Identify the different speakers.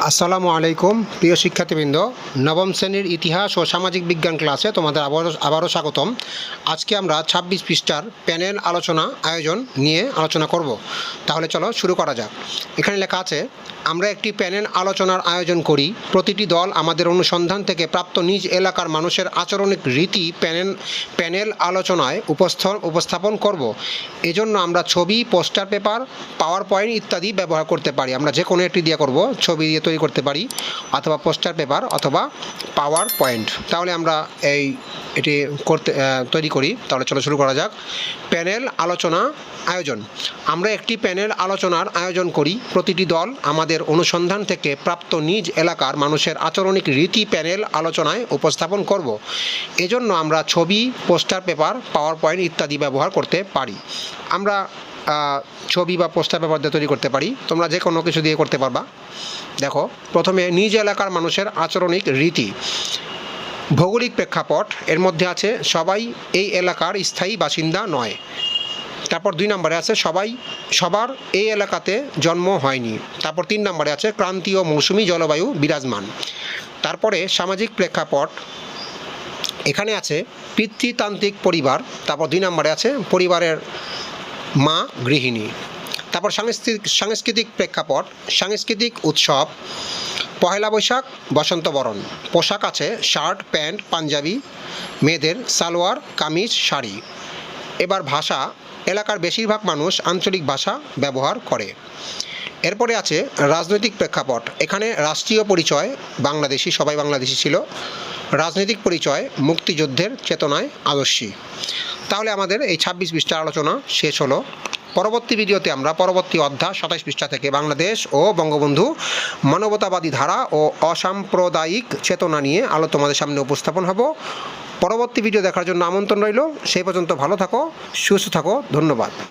Speaker 1: আসসালামু আলাইকুম প্রিয় শিক্ষার্থীবৃন্দ, নবম শ্রেণীর ইতিহাস ও সামাজিক বিজ্ঞান ক্লাসে তোমাদের আবারও স্বাগতম। আজকে আমরা ২৬ পৃষ্ঠার প্যানেল আলোচনা আয়োজন নিয়ে আলোচনা করব। তাহলে চলো শুরু করা যাক। এখানে লেখা আছে, আমরা একটি প্যানেল আলোচনার আয়োজন করি। প্রতিটি দল আমাদের অনুসন্ধান থেকে প্রাপ্ত নিজ এলাকার মানুষের আচরণিক রীতি প্যানেল আলোচনায় উপস্থাপন করব। এজন্য আমরা ছবি, পোস্টার পেপার, পাওয়ার পয়েন্ট ইত্যাদি ব্যবহার করতে পারি। আমরা যে কোনো একটি দিয়ে করব, ছবি দিয়ে তৈরি করতে পারি অথবা পোস্টার পেপার অথবা পাওয়ার পয়েন্ট। তাহলে আমরা এটি তৈরি করি। তাহলে চলো শুরু করা যাক। প্যানেল আলোচনা আয়োজন। আমরা একটি প্যানেল আলোচনার আয়োজন করি। প্রতিটি দল আমাদের অনুসন্ধান থেকে প্রাপ্ত নিজ এলাকার মানুষের আচরণিক রীতি প্যানেল আলোচনায় উপস্থাপন করব। এজন্য আমরা ছবি, পোস্টার পেপার, পাওয়ার পয়েন্ট ইত্যাদি ব্যবহার করতে পারি। আমরা ছবি বা পোস্টার পেপার দিয়ে তৈরি করতে পারি, তোমরা যে কোনো কিছু দিয়ে করতে পারবা। দেখো, প্রথমে নিজ এলাকার মানুষের আচরণিক রীতি। ভৌগোলিক প্রেক্ষাপট, এর মধ্যে আছে সবাই এই এলাকার স্থায়ী বাসিন্দা নয়। তারপর ২ নম্বরে আছে সবার এই এলাকাতে জন্ম হয়নি। তারপর ৩ নম্বরে আছে ক্রান্তীয় মৌসুমি জলবায়ু বিরাজমান। তারপরে সামাজিক প্রেক্ষাপট, এখানে আছে পিতৃতান্ত্রিক পরিবার। তারপর ২ নম্বরে আছে পরিবারের মা গৃহিণী। তারপর সাংস্কৃতিক প্রেক্ষাপট, সাংস্কৃতিক উৎসব, পহেলা বৈশাখ, বসন্ত বরণ। পোশাক আছে শার্ট, প্যান্ট, পাঞ্জাবি, মেয়েদের সালোয়ার, কামিজ, শাড়ি। এবার ভাষা, এলাকার বেশিরভাগ মানুষ আঞ্চলিক ভাষা ব্যবহার করে। এরপরে আছে রাজনৈতিক প্রেক্ষাপট, এখানে রাষ্ট্রীয় পরিচয় বাংলাদেশি, সবাই বাংলাদেশি ছিল। রাজনৈতিক পরিচয় মুক্তিযুদ্ধের চেতনায় আদর্শী। তাহলে আমাদের এই ২৬ পৃষ্ঠার আলোচনা শেষ হলো। পরবর্তী ভিডিওতে আমরা পরবর্তী অধ্যায় ২৭ পৃষ্ঠা থেকে বাংলাদেশ ও বঙ্গবন্ধু, মানবতাবাদী ধারা ও অসাম্প্রদায়িক চেতনা নিয়ে তোমাদের সামনে উপস্থাপন হব। পরবর্তী ভিডিও দেখার জন্য আমন্ত্রণ রইল। সেই পর্যন্ত ভালো থাকো, সুস্থ থাকো, ধন্যবাদ।